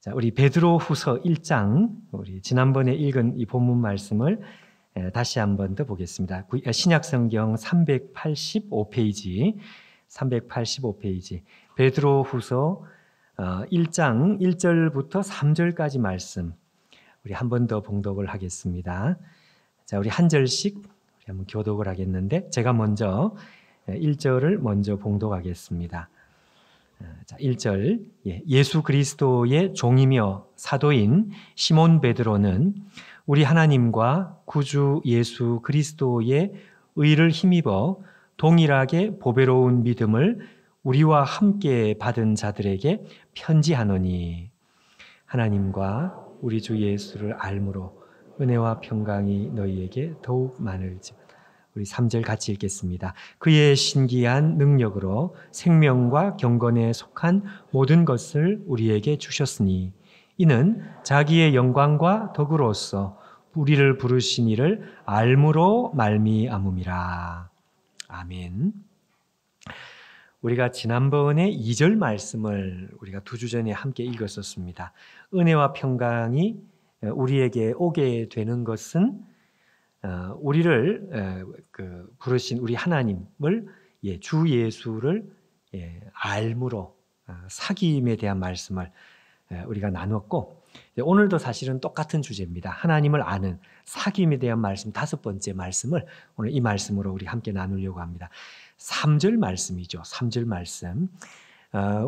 자, 우리 베드로후서 1장, 우리 지난번에 읽은 이 본문 말씀을 다시 한 번 더 보겠습니다. 신약성경 385페이지, 베드로후서 1장 1절부터 3절까지 말씀, 우리 한 번 더 봉독을 하겠습니다. 자, 우리 한 절씩 우리 한번 교독을 하겠는데, 제가 먼저 1절을 먼저 봉독하겠습니다. 자, 1절. 예수 그리스도의 종이며 사도인 시몬 베드로는 우리 하나님과 구주 예수 그리스도의 의를 힘입어 동일하게 보배로운 믿음을 우리와 함께 받은 자들에게 편지하노니, 하나님과 우리 주 예수를 알므로 은혜와 평강이 너희에게 더욱 많을지어다. 우리 3절 같이 읽겠습니다. 그의 신기한 능력으로 생명과 경건에 속한 모든 것을 우리에게 주셨으니, 이는 자기의 영광과 덕으로서 우리를 부르신 이를 알므로 말미암음이라. 아멘. 우리가 지난번에 2절 말씀을 우리가 2주 전에 함께 읽었었습니다. 은혜와 평강이 우리에게 오게 되는 것은 우리를 부르신 우리 하나님을, 주 예수를 알므로, 사귐에 대한 말씀을 우리가 나눴고, 오늘도 사실은 똑같은 주제입니다. 하나님을 아는 사귐에 대한 말씀, 5번째 말씀을 오늘 이 말씀으로 우리 함께 나누려고 합니다. 3절 말씀이죠. 3절 말씀.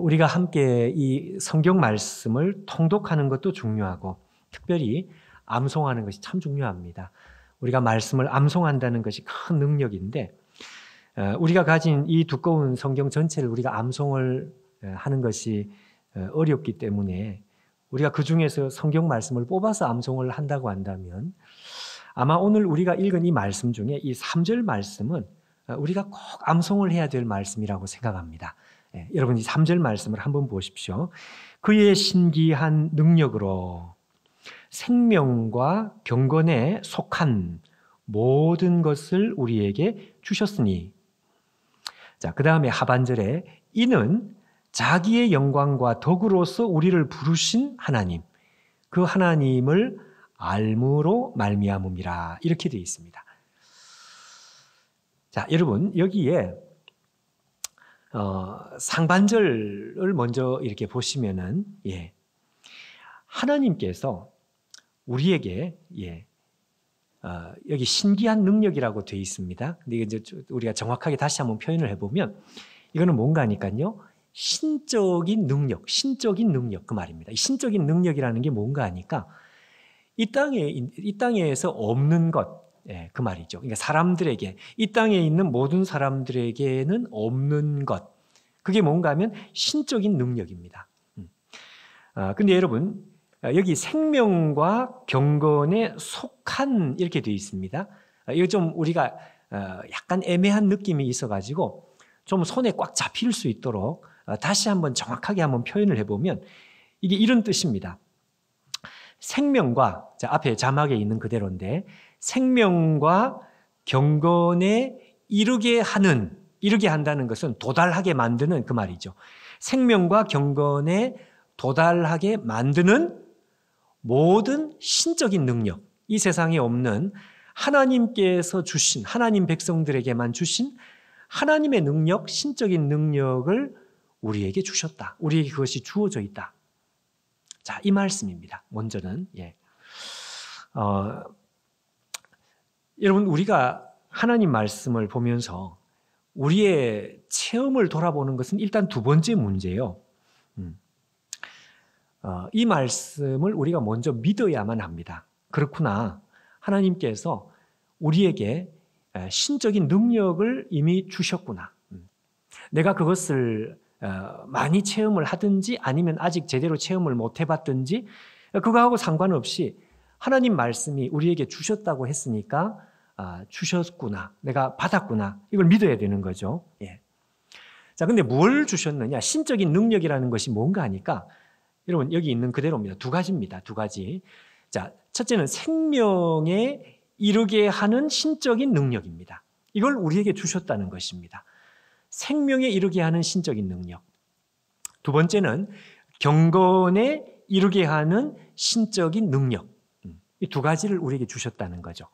우리가 함께 이 성경 말씀을 통독하는 것도 중요하고, 특별히 암송하는 것이 참 중요합니다. 우리가 말씀을 암송한다는 것이 큰 능력인데, 우리가 가진 이 두꺼운 성경 전체를 우리가 암송을 하는 것이 어렵기 때문에, 우리가 그 중에서 성경 말씀을 뽑아서 암송을 한다고 한다면, 아마 오늘 우리가 읽은 이 말씀 중에 이 3절 말씀은 우리가 꼭 암송을 해야 될 말씀이라고 생각합니다. 여러분, 이 3절 말씀을 한번 보십시오. 그의 신기한 능력으로 생명과 경건에 속한 모든 것을 우리에게 주셨으니. 자, 그 다음에 하반절에 이는 자기의 영광과 덕으로서 우리를 부르신 하나님, 그 하나님을 알므로 말미암음이라, 이렇게 되어 있습니다. 자, 여러분, 여기에 상반절을 먼저 이렇게 보시면은, 하나님께서 우리에게 여기 신기한 능력이라고 되어 있습니다. 근데 이제 우리가 정확하게 다시 한번 표현을 해보면, 이거는 뭔가 하니까요, 신적인 능력 그 말입니다. 이 신적인 능력이라는 게 뭔가 하니까 이 땅에서 없는 것, 그 말이죠. 그러니까 사람들에게, 이 땅에 있는 모든 사람들에게는 없는 것, 그게 뭔가 하면 신적인 능력입니다. 근데 여러분, 여기 생명과 경건에 속한, 이렇게 되어 있습니다. 이거 좀 우리가 약간 애매한 느낌이 있어가지고 좀 손에 꽉 잡힐 수 있도록 다시 한번 정확하게 한번 표현을 해보면, 이게 이런 뜻입니다. 생명과, 자, 앞에 자막에 있는 그대로인데, 생명과 경건에 이르게 한다는 것은 도달하게 만드는, 그 말이죠. 생명과 경건에 도달하게 만드는 모든 신적인 능력, 이 세상에 없는 하나님께서 주신, 하나님 백성들에게만 주신 하나님의 능력, 신적인 능력을 우리에게 주셨다. 우리에게 그것이 주어져 있다. 자, 이 말씀입니다. 먼저는. 여러분, 우리가 하나님 말씀을 보면서 우리의 체험을 돌아보는 것은 일단 두 번째 문제예요. 이 말씀을 우리가 먼저 믿어야만 합니다. 그렇구나, 하나님께서 우리에게 신적인 능력을 이미 주셨구나. 내가 그것을 많이 체험을 하든지 아니면 아직 제대로 체험을 못 해봤든지, 그거하고 상관없이 하나님 말씀이 우리에게 주셨다고 했으니까 주셨구나, 내가 받았구나, 이걸 믿어야 되는 거죠. 자, 근데 뭘 주셨느냐, 신적인 능력이라는 것이 뭔가 하니까, 여러분, 여기 있는 그대로입니다. 두 가지입니다. 두 가지. 자, 첫째는 생명에 이르게 하는 신적인 능력입니다. 이걸 우리에게 주셨다는 것입니다. 생명에 이르게 하는 신적인 능력. 두 번째는 경건에 이루게 하는 신적인 능력, 이 두 가지를 우리에게 주셨다는 거죠.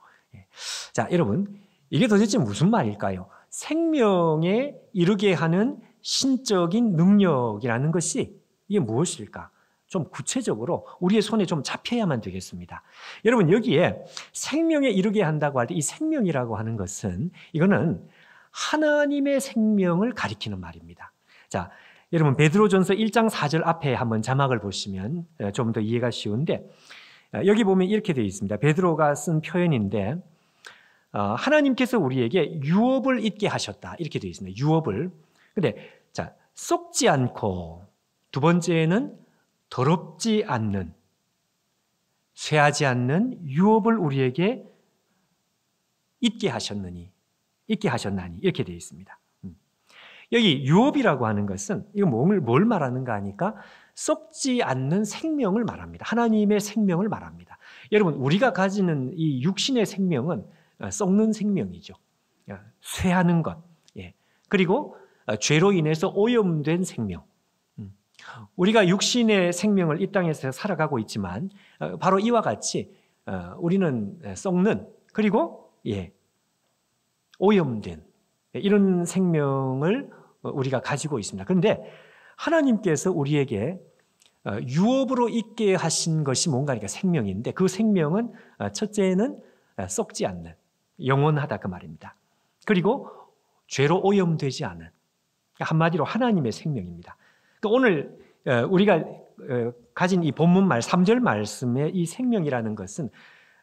자, 여러분, 이게 도대체 무슨 말일까요? 생명에 이르게 하는 신적인 능력이라는 것이 이게 무엇일까? 좀 구체적으로 우리의 손에 좀 잡혀야만 되겠습니다. 여러분, 여기에 생명에 이르게 한다고 할 때 이 생명이라고 하는 것은 이거는 하나님의 생명을 가리키는 말입니다. 자, 여러분, 베드로전서 1장 4절 앞에 한번 자막을 보시면 좀 더 이해가 쉬운데, 여기 보면 이렇게 되어 있습니다. 베드로가 쓴 표현인데, 하나님께서 우리에게 유업을 잊게 하셨다, 이렇게 되어 있습니다. 유업을. 근데 자, 썩지 않고, 두 번째는 더럽지 않는, 쇠하지 않는 유업을 우리에게 잊게 하셨나니 이렇게 되어 있습니다. 여기 유업이라고 하는 것은 이거 뭘 말하는가 하니까 썩지 않는 생명을 말합니다. 하나님의 생명을 말합니다. 여러분, 우리가 가지는 이 육신의 생명은 썩는 생명이죠. 쇠하는 것, 그리고 죄로 인해서 오염된 생명. 우리가 육신의 생명을 이 땅에서 살아가고 있지만 바로 이와 같이 우리는 썩는, 그리고 오염된 이런 생명을 우리가 가지고 있습니다. 그런데 하나님께서 우리에게 유업으로 있게 하신 것이 뭔가 하니까 생명인데, 그 생명은 첫째는 썩지 않는, 영원하다 그 말입니다. 그리고 죄로 오염되지 않은, 한마디로 하나님의 생명입니다. 그러니까 오늘 우리가 가진 이 본문 말 3절 말씀의 이 생명이라는 것은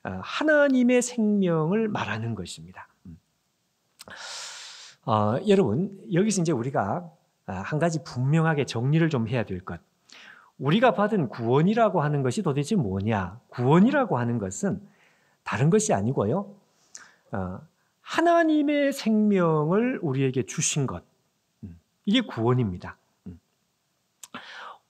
하나님의 생명을 말하는 것입니다. 여러분, 여기서 이제 우리가 한 가지 분명하게 정리를 좀 해야 될 것. 우리가 받은 구원이라고 하는 것이 도대체 뭐냐? 구원이라고 하는 것은 다른 것이 아니고요, 하나님의 생명을 우리에게 주신 것, 이게 구원입니다.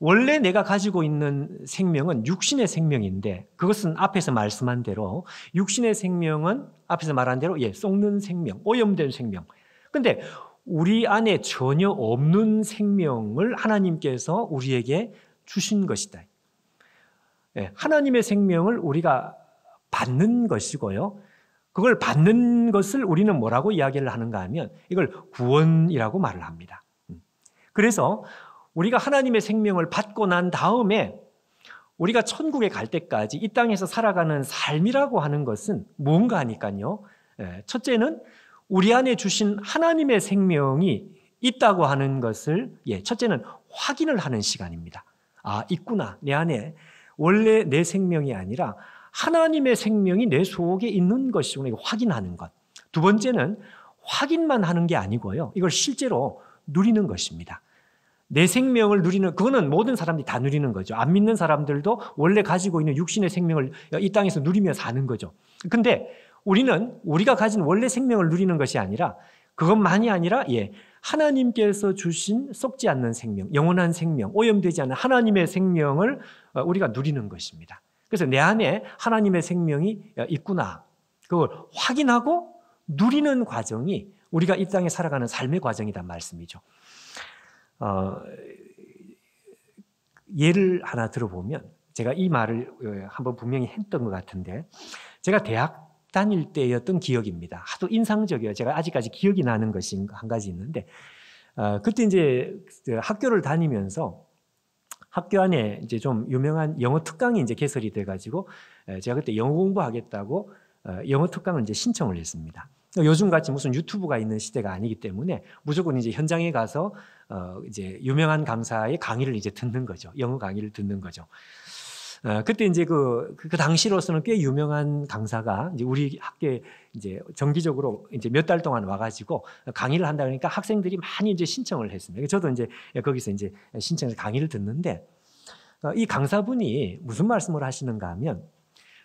원래 내가 가지고 있는 생명은 육신의 생명인데, 그것은 앞에서 말씀한 대로 육신의 생명은 앞에서 말한 대로 썩는 생명, 오염된 생명. 근데 우리 안에 전혀 없는 생명을 하나님께서 우리에게 주신 것이다. 하나님의 생명을 우리가 받는 것이고요, 그걸 받는 것을 우리는 뭐라고 이야기를 하는가 하면 이걸 구원이라고 말을 합니다. 그래서 우리가 하나님의 생명을 받고 난 다음에 우리가 천국에 갈 때까지 이 땅에서 살아가는 삶이라고 하는 것은 뭔가 하니까요, 첫째는 우리 안에 주신 하나님의 생명이 있다고 하는 것을 첫째는 확인을 하는 시간입니다. 아, 있구나. 내 안에 원래 내 생명이 아니라 하나님의 생명이 내 속에 있는 것이구나, 이거 확인하는 것. 두 번째는 확인만 하는 게 아니고요, 이걸 실제로 누리는 것입니다. 내 생명을 누리는, 그거는 모든 사람들이 다 누리는 거죠. 안 믿는 사람들도 원래 가지고 있는 육신의 생명을 이 땅에서 누리며 사는 거죠. 근데 우리는 우리가 가진 원래 생명을 누리는 것이 아니라, 그것만이 아니라 하나님께서 주신 썩지 않는 생명, 영원한 생명, 오염되지 않는 하나님의 생명을 우리가 누리는 것입니다. 그래서 내 안에 하나님의 생명이 있구나, 그걸 확인하고 누리는 과정이 우리가 이 땅에 살아가는 삶의 과정이란 말씀이죠. 예를 하나 들어보면, 제가 이 말을 한번 분명히 했던 것 같은데, 제가 대학 다닐 때였던 기억입니다. 하도 인상적이에요. 제가 아직까지 기억이 나는 것이 한 가지 있는데, 그때 이제 학교를 다니면서 학교 안에 이제 좀 유명한 영어 특강이 이제 개설이 돼가지고, 제가 그때 영어 공부하겠다고 영어 특강을 이제 신청을 했습니다. 요즘 같이 무슨 유튜브가 있는 시대가 아니기 때문에 무조건 이제 현장에 가서 이제 유명한 강사의 강의를 이제 듣는 거죠. 영어 강의를 듣는 거죠. 그때 이제 그 당시로서는 꽤 유명한 강사가 이제 우리 학교에 이제 정기적으로 이제 몇 달 동안 와가지고 강의를 한다 그러니까 학생들이 많이 이제 신청을 했습니다. 저도 이제 거기서 이제 신청해서 강의를 듣는데, 이 강사분이 무슨 말씀을 하시는가 하면,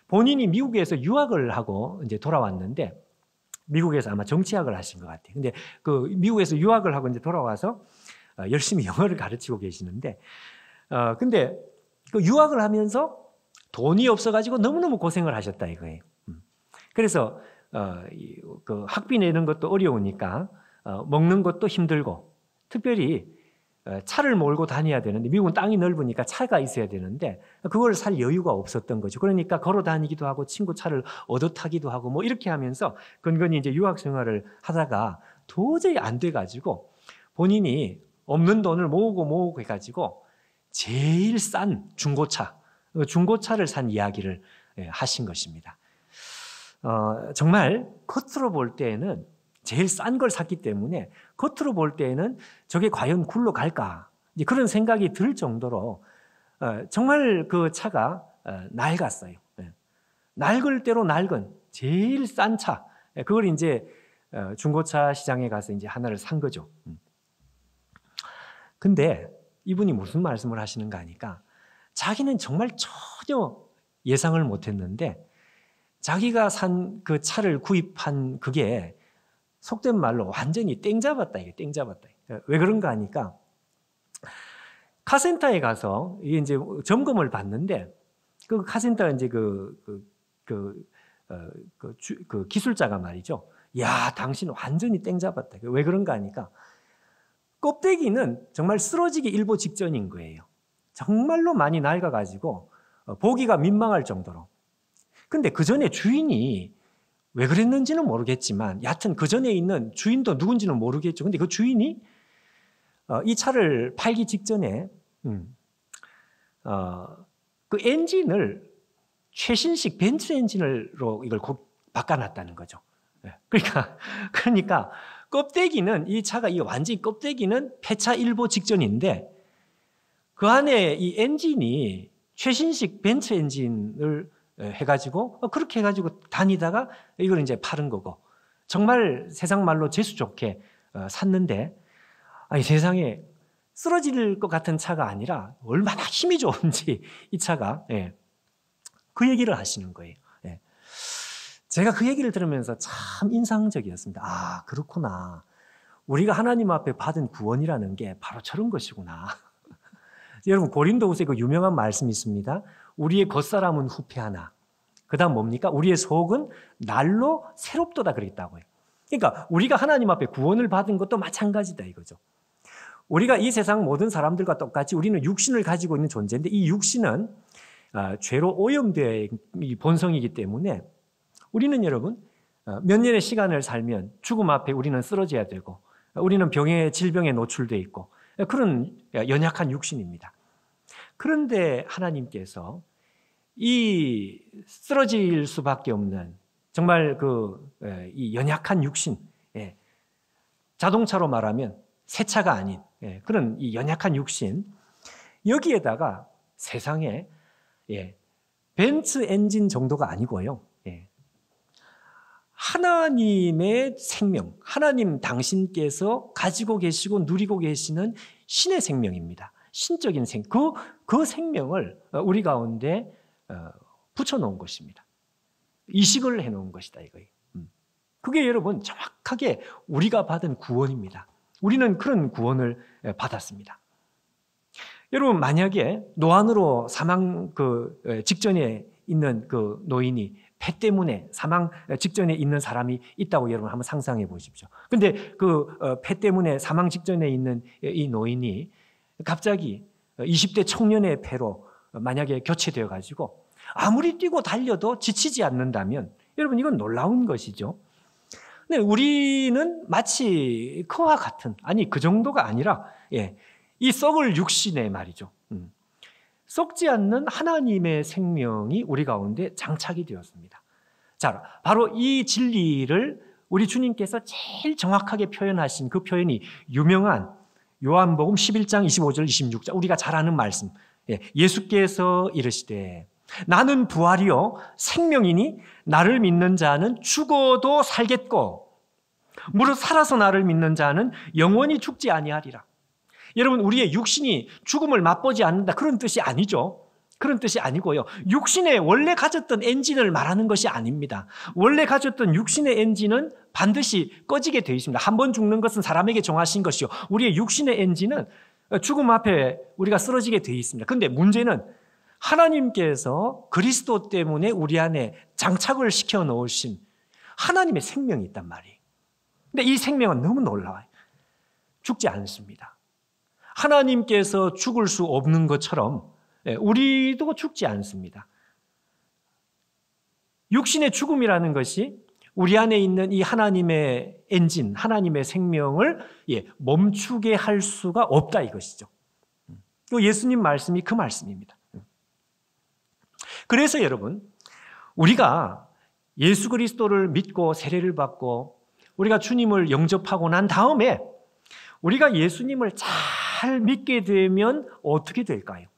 본인이 미국에서 유학을 하고 이제 돌아왔는데, 미국에서 아마 정치학을 하신 것 같아요. 근데 그 미국에서 유학을 하고 이제 돌아와서 열심히 영어를 가르치고 계시는데, 근데 그 유학을 하면서 돈이 없어가지고 너무너무 고생을 하셨다 이거예요. 그래서 그 학비 내는 것도 어려우니까 먹는 것도 힘들고, 특별히 차를 몰고 다녀야 되는데, 미국은 땅이 넓으니까 차가 있어야 되는데 그걸 살 여유가 없었던 거죠. 그러니까 걸어 다니기도 하고 친구 차를 얻어 타기도 하고 뭐 이렇게 하면서 근근히 이제 유학 생활을 하다가 도저히 안 돼가지고 본인이 없는 돈을 모으고 해가지고 제일 싼 중고차를 산 이야기를 하신 것입니다. 정말 겉으로 볼 때에는 제일 싼 걸 샀기 때문에 겉으로 볼 때에는 저게 과연 굴러갈까, 이제 그런 생각이 들 정도로 정말 그 차가 낡았어요. 낡을 대로 낡은 제일 싼 차, 그걸 이제 중고차 시장에 가서 이제 하나를 산 거죠. 근데 이분이 무슨 말씀을 하시는가 하니까 자기는 정말 전혀 예상을 못했는데 자기가 산 그 차를 구입한 그게 속된 말로 완전히 땡 잡았다. 이게 땡 잡았다. 왜 그런가 하니까 카센터에 가서 이게 이제 점검을 받는데 그 카센터 이제 그 기술자가 말이죠. 야, 당신 완전히 땡 잡았다. 왜 그런가 하니까 껍데기는 정말 쓰러지기 일보 직전인 거예요. 정말로 많이 낡아가지고 보기가 민망할 정도로. 근데 그 전에 주인이 왜 그랬는지는 모르겠지만 여하튼 그 전에 있는 주인도 누군지는 모르겠죠. 근데 그 주인이 이 차를 팔기 직전에 그 엔진을 최신식 벤츠 엔진으로 이걸 바꿔놨다는 거죠. 그러니까 껍데기는 이 차가 이 완전히 껍데기는 폐차 일보 직전인데 그 안에 이 엔진이 최신식 벤츠 엔진을 해가지고 그렇게 해가지고 다니다가 이걸 이제 파는 거고, 정말 세상 말로 재수 좋게 샀는데 아니 세상에 쓰러질 것 같은 차가 아니라 얼마나 힘이 좋은지 이 차가 그 얘기를 하시는 거예요. 제가 그 얘기를 들으면서 참 인상적이었습니다. 아, 그렇구나. 우리가 하나님 앞에 받은 구원이라는 게 바로 저런 것이구나. 여러분 고린도후서에 그 유명한 말씀이 있습니다. 우리의 겉사람은 후패하나 그 다음 뭡니까? 우리의 속은 날로 새롭도다 그랬다고요. 그러니까 우리가 하나님 앞에 구원을 받은 것도 마찬가지다 이거죠. 우리가 이 세상 모든 사람들과 똑같이 우리는 육신을 가지고 있는 존재인데 이 육신은 죄로 오염된 본성이기 때문에 우리는 여러분 몇 년의 시간을 살면 죽음 앞에 우리는 쓰러져야 되고 우리는 질병에 노출되어 있고 그런 연약한 육신입니다. 그런데 하나님께서 이 쓰러질 수밖에 없는 정말 이 연약한 육신, 자동차로 말하면 새 차가 아닌 그런 이 연약한 육신, 여기에다가 세상에 벤츠 엔진 정도가 아니고요. 하나님의 생명, 하나님 당신께서 가지고 계시고 누리고 계시는 신의 생명입니다. 신적인 그 생명을 우리 가운데 붙여놓은 것입니다. 이식을 해놓은 것이다 이거예요. 그게 여러분 정확하게 우리가 받은 구원입니다. 우리는 그런 구원을 받았습니다. 여러분 만약에 노안으로 사망 직전에 있는 그 노인이 폐 때문에 사망 직전에 있는 사람이 있다고 여러분 한번 상상해 보십시오. 근데 폐 때문에 사망 직전에 있는 이 노인이 갑자기 20대 청년의 폐로 만약에 교체되어 가지고 아무리 뛰고 달려도 지치지 않는다면 여러분 이건 놀라운 것이죠. 근데 우리는 마치 그와 같은, 아니 그 정도가 아니라 이 썩을 육신에 말이죠. 썩지 않는 하나님의 생명이 우리 가운데 장착이 되었습니다. 자, 바로 이 진리를 우리 주님께서 제일 정확하게 표현하신 그 표현이 유명한 요한복음 11장 25절 26절 우리가 잘 아는 말씀. 예수께서 이르시되 나는 부활이요 생명이니 나를 믿는 자는 죽어도 살겠고 무릇 살아서 나를 믿는 자는 영원히 죽지 아니하리라. 여러분 우리의 육신이 죽음을 맛보지 않는다 그런 뜻이 아니죠. 그런 뜻이 아니고요. 육신에 원래 가졌던 엔진을 말하는 것이 아닙니다. 원래 가졌던 육신의 엔진은 반드시 꺼지게 되어 있습니다. 한 번 죽는 것은 사람에게 정하신 것이요. 우리의 육신의 엔진은 죽음 앞에 우리가 쓰러지게 되어 있습니다. 그런데 문제는 하나님께서 그리스도 때문에 우리 안에 장착을 시켜 놓으신 하나님의 생명이 있단 말이에요. 근데 이 생명은 너무 놀라워요. 죽지 않습니다. 하나님께서 죽을 수 없는 것처럼 우리도 죽지 않습니다. 육신의 죽음이라는 것이 우리 안에 있는 이 하나님의 엔진, 하나님의 생명을 멈추게 할 수가 없다 이것이죠. 예수님 말씀이 그 말씀입니다. 그래서 여러분, 우리가 예수 그리스도를 믿고 세례를 받고 우리가 주님을 영접하고 난 다음에 우리가 예수님을 잘 믿게 되면 어떻게 될까요?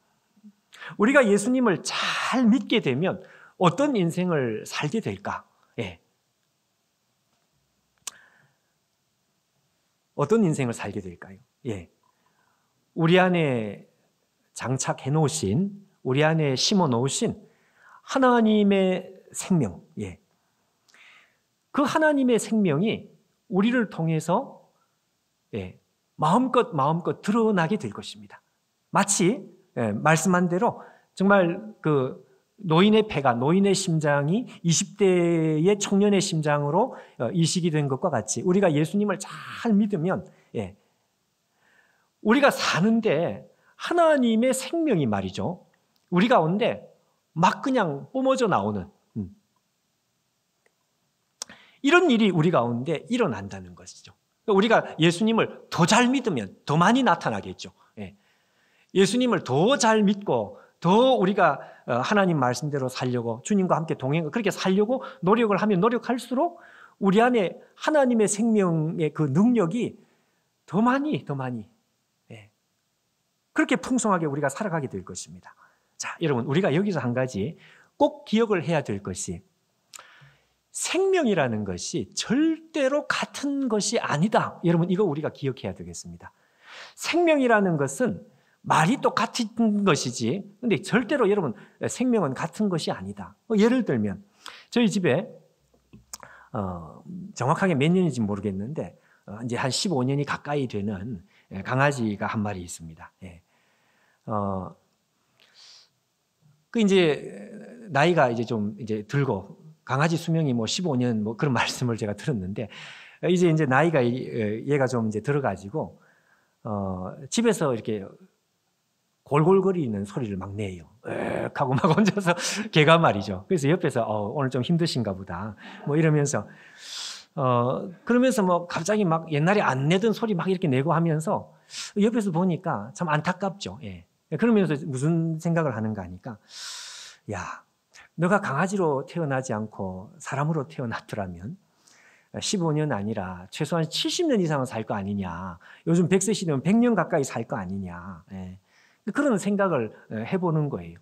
우리가 예수님을 잘 믿게 되면 어떤 인생을 살게 될까? 어떤 인생을 살게 될까요? 우리 안에 장착해 놓으신, 우리 안에 심어 놓으신 하나님의 생명, 그 하나님의 생명이 우리를 통해서 마음껏 드러나게 될 것입니다. 마치 말씀한 대로 정말 그 노인의 폐가, 노인의 심장이 20대의 청년의 심장으로 이식이 된 것과 같이 우리가 예수님을 잘 믿으면 우리가 사는데 하나님의 생명이 말이죠, 우리 가운데 막 그냥 뿜어져 나오는 이런 일이 우리 가운데 일어난다는 것이죠. 우리가 예수님을 더 잘 믿으면 더 많이 나타나겠죠. 예수님을 더 잘 믿고 더 우리가 하나님 말씀대로 살려고, 주님과 함께 동행, 그렇게 살려고 노력을 하면 노력할수록 우리 안에 하나님의 생명의 그 능력이 더 많이 그렇게 풍성하게 우리가 살아가게 될 것입니다. 자, 여러분, 우리가 여기서 한 가지 꼭 기억을 해야 될 것이, 생명이라는 것이 절대로 같은 것이 아니다. 여러분, 이거 우리가 기억해야 되겠습니다. 생명이라는 것은 말이 똑같은 것이지, 근데 절대로 여러분, 생명은 같은 것이 아니다. 예를 들면 저희 집에 정확하게 몇 년인지 모르겠는데 이제 한 15년이 가까이 되는 강아지가 한 마리 있습니다. 그 이제 나이가 이제 좀 이제 들고, 강아지 수명이 뭐 15년 뭐 그런 말씀을 제가 들었는데, 이제 나이가 얘가 좀 이제 들어가지고 집에서 이렇게 골골거리는 소리를 막 내요. 하고 막 혼자서 걔가 말이죠. 그래서 옆에서 오늘 좀 힘드신가 보다 뭐 이러면서 그러면서 뭐 갑자기 막 옛날에 안 내던 소리 막 이렇게 내고 하면서 옆에서 보니까 참 안타깝죠. 그러면서 무슨 생각을 하는가 하니까, 야, 너가 강아지로 태어나지 않고 사람으로 태어났더라면 15년 아니라 최소한 70년 이상은 살 거 아니냐. 요즘 100세 시대면 100년 가까이 살 거 아니냐. 그런 생각을 해보는 거예요.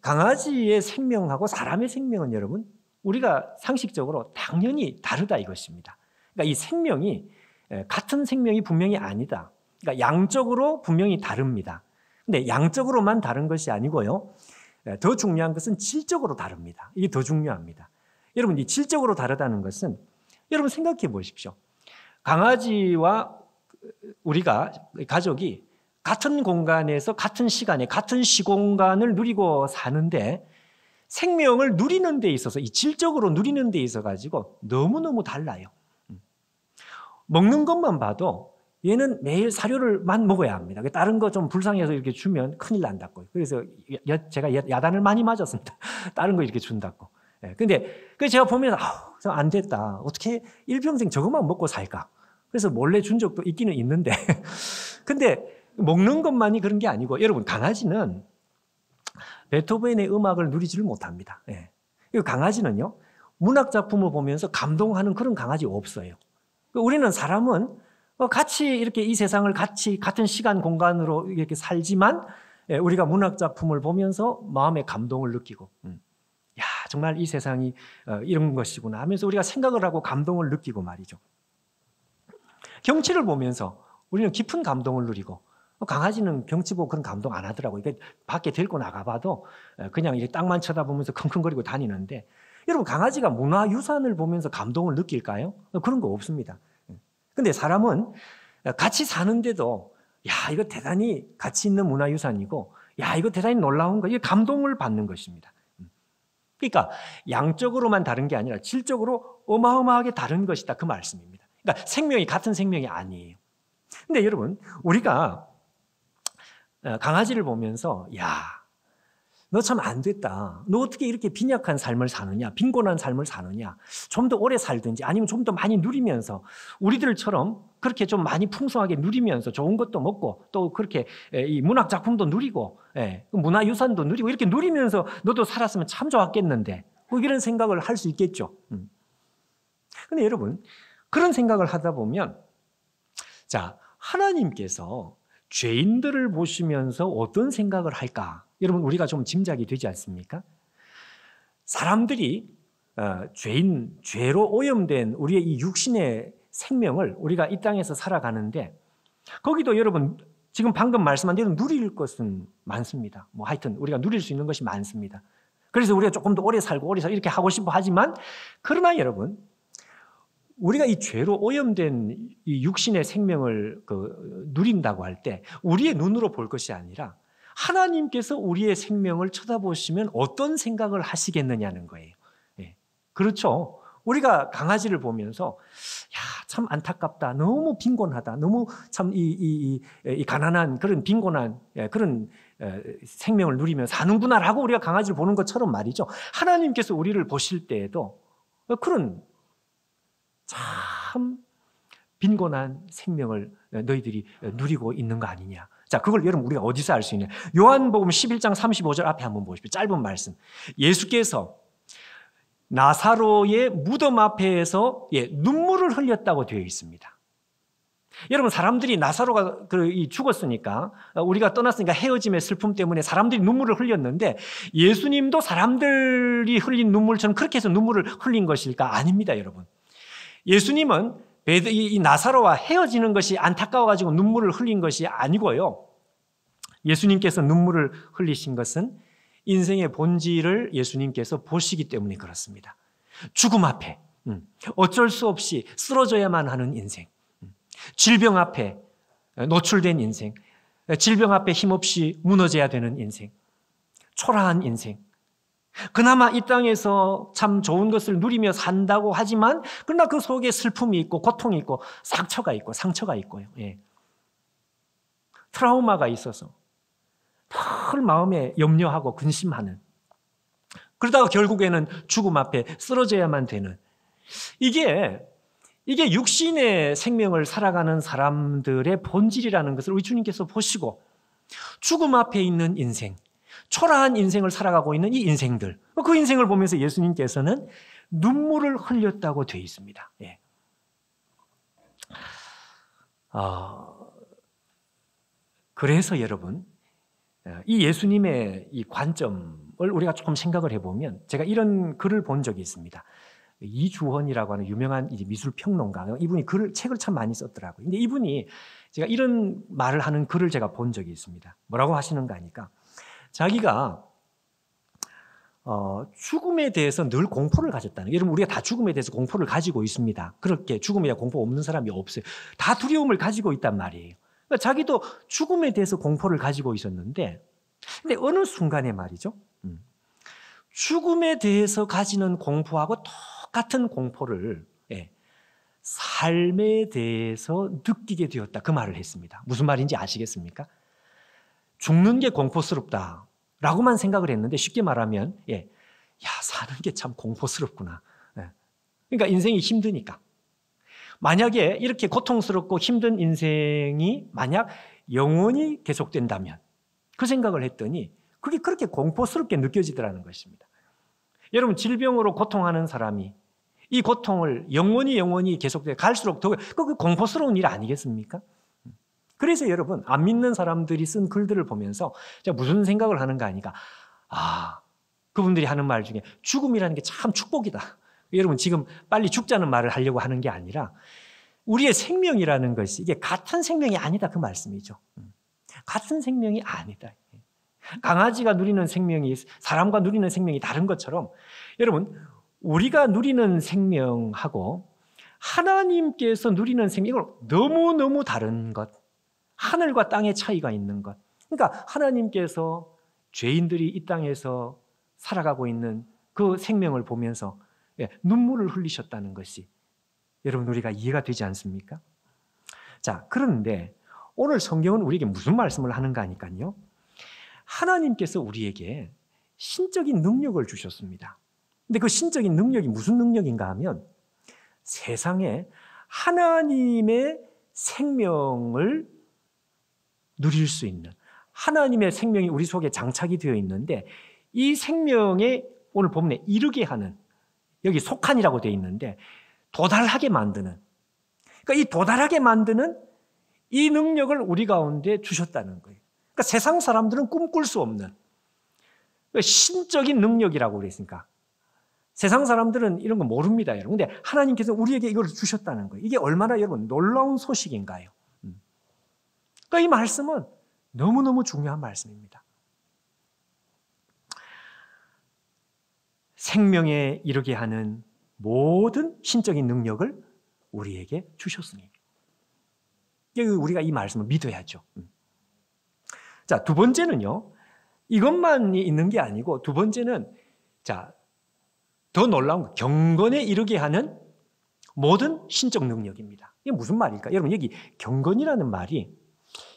강아지의 생명하고 사람의 생명은 여러분, 우리가 상식적으로 당연히 다르다 이것입니다. 그러니까 이 생명이 같은 생명이 분명히 아니다. 그러니까 양적으로 분명히 다릅니다. 근데 양적으로만 다른 것이 아니고요, 더 중요한 것은 질적으로 다릅니다. 이게 더 중요합니다. 여러분, 이 질적으로 다르다는 것은, 여러분 생각해 보십시오. 강아지와 우리가, 가족이 같은 공간에서 같은 시간에 같은 시공간을 누리고 사는데 생명을 누리는 데 있어서, 이 질적으로 누리는 데 있어 가지고 너무너무 달라요. 먹는 것만 봐도 얘는 매일 사료를만 먹어야 합니다. 다른 거 좀 불쌍해서 이렇게 주면 큰일 난다고. 그래서 제가 야단을 많이 맞았습니다. 다른 거 이렇게 준다고. 근데 제가 보면서 안 됐다. 어떻게 일평생 저것만 먹고 살까? 그래서 몰래 준 적도 있기는 있는데 근데 먹는 것만이 그런 게 아니고, 여러분, 강아지는 베토벤의 음악을 누리지를 못합니다. 강아지는요, 문학 작품을 보면서 감동하는 그런 강아지 없어요. 우리는 사람은 같이 이렇게 이 세상을 같은 시간 공간으로 이렇게 살지만 우리가 문학 작품을 보면서 마음의 감동을 느끼고, 야, 정말 이 세상이 이런 것이구나 하면서 우리가 생각을 하고 감동을 느끼고 말이죠. 경치를 보면서 우리는 깊은 감동을 누리고, 강아지는 경치 보고 그런 감동 안 하더라고요. 밖에 데리고 나가봐도 그냥 이렇게 땅만 쳐다보면서 컹컹거리고 다니는데, 여러분, 강아지가 문화유산을 보면서 감동을 느낄까요? 그런 거 없습니다. 근데 사람은 같이 사는데도, 야, 이거 대단히 가치 있는 문화유산이고, 야, 이거 대단히 놀라운 거, 이게 감동을 받는 것입니다. 그러니까 양적으로만 다른 게 아니라 질적으로 어마어마하게 다른 것이다, 그 말씀입니다. 그러니까 생명이 같은 생명이 아니에요. 근데 여러분, 우리가 강아지를 보면서 야, 너 참 안 됐다. 너 어떻게 이렇게 빈약한 삶을 사느냐, 빈곤한 삶을 사느냐. 좀 더 오래 살든지 아니면 좀 더 많이 누리면서 우리들처럼 그렇게 좀 많이 풍성하게 누리면서 좋은 것도 먹고 또 그렇게 이 문학 작품도 누리고 문화유산도 누리고 이렇게 누리면서 너도 살았으면 참 좋았겠는데 뭐 이런 생각을 할 수 있겠죠. 그런데 여러분, 그런 생각을 하다 보면 자, 하나님께서 죄인들을 보시면서 어떤 생각을 할까? 여러분, 우리가 좀 짐작이 되지 않습니까? 사람들이 죄로 오염된 우리의 이 육신의 생명을 우리가 이 땅에서 살아가는데 거기도 여러분 지금 방금 말씀한 대로 누릴 것은 많습니다. 뭐 하여튼 우리가 누릴 수 있는 것이 많습니다. 그래서 우리가 조금 더 오래 살고 오래 살고 이렇게 하고 싶어 하지만 그러나 여러분 우리가 이 죄로 오염된 이 육신의 생명을 누린다고 할 때 우리의 눈으로 볼 것이 아니라 하나님께서 우리의 생명을 쳐다보시면 어떤 생각을 하시겠느냐는 거예요. 예. 그렇죠. 우리가 강아지를 보면서 야, 참 안타깝다. 너무 빈곤하다. 너무 참 이 가난한 그런 빈곤한 그런 생명을 누리며 사는구나라고 우리가 강아지를 보는 것처럼 말이죠. 하나님께서 우리를 보실 때에도 그런 참 빈곤한 생명을 너희들이 누리고 있는 거 아니냐. 자, 그걸 여러분 우리가 어디서 알 수 있냐. 요한복음 11장 35절 앞에 한번 보십시오. 짧은 말씀. 예수께서 나사로의 무덤 앞에서 눈물을 흘렸다고 되어 있습니다. 여러분, 사람들이 나사로가 죽었으니까 우리가 떠났으니까 헤어짐의 슬픔 때문에 사람들이 눈물을 흘렸는데 예수님도 사람들이 흘린 눈물처럼 그렇게 해서 눈물을 흘린 것일까? 아닙니다, 여러분. 예수님은 이 나사로와 헤어지는 것이 안타까워가지고 눈물을 흘린 것이 아니고요. 예수님께서 눈물을 흘리신 것은 인생의 본질을 예수님께서 보시기 때문에 그렇습니다. 죽음 앞에 어쩔 수 없이 쓰러져야만 하는 인생, 질병 앞에 노출된 인생, 질병 앞에 힘없이 무너져야 되는 인생, 초라한 인생, 그나마 이 땅에서 참 좋은 것을 누리며 산다고 하지만 그러나 그 속에 슬픔이 있고 고통이 있고 상처가 있고요. 트라우마가 있어서 늘 마음에 염려하고 근심하는, 그러다가 결국에는 죽음 앞에 쓰러져야만 되는, 이게 육신의 생명을 살아가는 사람들의 본질이라는 것을 우리 주님께서 보시고 죽음 앞에 있는 인생, 초라한 인생을 살아가고 있는 이 인생들, 그 인생을 보면서 예수님께서는 눈물을 흘렸다고 되어 있습니다. 그래서 여러분, 이 예수님의 이 관점을 우리가 조금 생각을 해보면 제가 이런 글을 본 적이 있습니다. 이주헌이라고 하는 유명한 미술평론가, 이분이 책을 참 많이 썼더라고요. 근데 이분이 제가 이런 말을 하는 글을 제가 본 적이 있습니다. 뭐라고 하시는가 하니까 자기가 죽음에 대해서 늘 공포를 가졌다는, 여러분 우리가 다 죽음에 대해서 공포를 가지고 있습니다. 그렇게 죽음에 대한 공포 없는 사람이 없어요. 다 두려움을 가지고 있단 말이에요. 그러니까 자기도 죽음에 대해서 공포를 가지고 있었는데 근데 어느 순간에 말이죠, 죽음에 대해서 가지는 공포하고 똑같은 공포를 삶에 대해서 느끼게 되었다, 그 말을 했습니다. 무슨 말인지 아시겠습니까? 죽는 게 공포스럽다 라고만 생각을 했는데 쉽게 말하면 사는 게 참 공포스럽구나. 그러니까 인생이 힘드니까. 만약에 이렇게 고통스럽고 힘든 인생이 만약 영원히 계속된다면, 그 생각을 했더니 그게 그렇게 공포스럽게 느껴지더라는 것입니다. 여러분, 질병으로 고통하는 사람이 이 고통을 영원히 계속돼 갈수록 더 그 공포스러운 일 아니겠습니까? 그래서 여러분, 안 믿는 사람들이 쓴 글들을 보면서 제가 무슨 생각을 하는가 하니까 그분들이 하는 말 중에 죽음이라는 게 참 축복이다. 여러분, 지금 빨리 죽자는 말을 하려고 하는 게 아니라 우리의 생명이라는 것이 이게 같은 생명이 아니다, 그 말씀이죠. 같은 생명이 아니다. 강아지가 누리는 생명이 사람과 누리는 생명이 다른 것처럼 여러분, 우리가 누리는 생명하고 하나님께서 누리는 생명, 이걸 너무너무 다른 것, 하늘과 땅의 차이가 있는 것. 그러니까 하나님께서 죄인들이 이 땅에서 살아가고 있는 그 생명을 보면서 눈물을 흘리셨다는 것이 여러분 우리가 이해가 되지 않습니까? 자, 그런데 오늘 성경은 우리에게 무슨 말씀을 하는가 하니까요. 하나님께서 우리에게 신적인 능력을 주셨습니다. 근데 그 신적인 능력이 무슨 능력인가 하면 세상에 하나님의 생명을 누릴 수 있는, 하나님의 생명이 우리 속에 장착이 되어 있는데 이 생명에 오늘 본문에 이르게 하는, 여기 속한이라고 되어 있는데 도달하게 만드는, 그러니까 이 도달하게 만드는 이 능력을 우리 가운데 주셨다는 거예요. 그러니까 세상 사람들은 꿈꿀 수 없는 신적인 능력이라고 그랬으니까 세상 사람들은 이런 거 모릅니다, 여러분. 근데 하나님께서 우리에게 이걸 주셨다는 거예요. 이게 얼마나 여러분 놀라운 소식인가요? 그러니까 이 말씀은 너무너무 중요한 말씀입니다. 생명에 이르게 하는 모든 신적인 능력을 우리에게 주셨으니 우리가 이 말씀을 믿어야죠. 자, 두 번째는요, 이것만 있는 게 아니고 두 번째는 자, 더 놀라운 거, 경건에 이르게 하는 모든 신적 능력입니다. 이게 무슨 말일까? 여러분, 여기 경건이라는 말이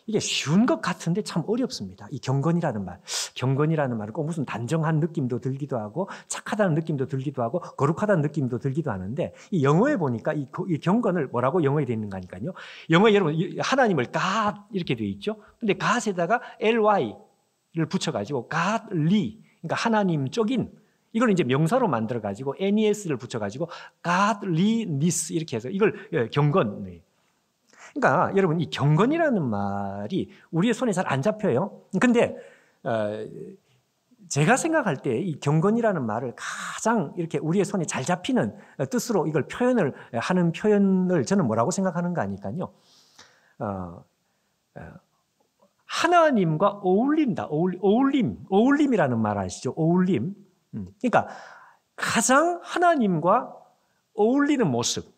이게 쉬운 것 같은데 참 어렵습니다. 이 경건이라는 말. 경건이라는 말은 꼭 무슨 단정한 느낌도 들기도 하고 착하다는 느낌도 들기도 하고 거룩하다는 느낌도 들기도 하는데 이 영어에 보니까 이 경건을 뭐라고 영어에 되어 있는가 하니까요. 영어에 여러분 하나님을 God 이렇게 되어 있죠. 근데 God에다가 ly를 붙여가지고 godly, 그러니까 하나님적인, 이걸 이제 명사로 만들어가지고 nes를 붙여가지고 godliness 이렇게 해서 이걸 경건. 그러니까 여러분 이 경건이라는 말이 우리의 손에 잘 안 잡혀요. 근데 제가 생각할 때 이 경건이라는 말을 가장 이렇게 우리의 손에 잘 잡히는 뜻으로 이걸 표현을 하는 표현을 저는 뭐라고 생각하는가 하니까요. 하나님과 어울린다. 어울림이라는 말 아시죠? 어울림. 그러니까 가장 하나님과 어울리는 모습.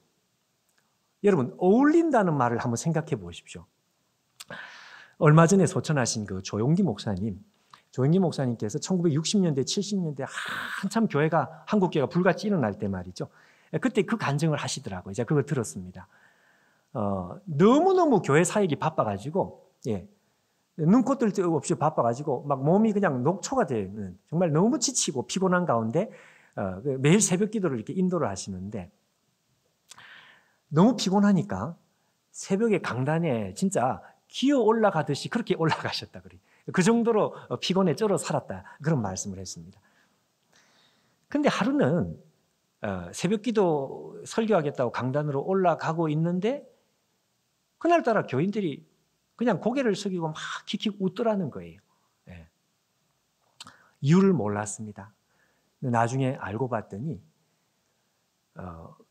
여러분, 어울린다는 말을 한번 생각해 보십시오. 얼마 전에 소천하신 그 조용기 목사님께서 1960년대, 70년대 한참 교회가, 한국교회가 불같이 일어날 때 말이죠. 그때 그 간증을 하시더라고요. 제가 그걸 들었습니다. 너무너무 교회 사역이 바빠가지고, 눈코 뜰 데 없이 바빠가지고 막 몸이 그냥 녹초가 되는, 정말 너무 지치고 피곤한 가운데 매일 새벽 기도를 이렇게 인도를 하시는데 너무 피곤하니까 새벽에 강단에 진짜 기어 올라가듯이 그렇게 올라가셨다 그래요. 그 정도로 피곤에 쩔어 살았다, 그런 말씀을 했습니다. 근데 하루는 새벽 기도 설교하겠다고 강단으로 올라가고 있는데 그날따라 교인들이 그냥 고개를 숙이고 막 킥킥 웃더라는 거예요. 이유를 몰랐습니다. 나중에 알고 봤더니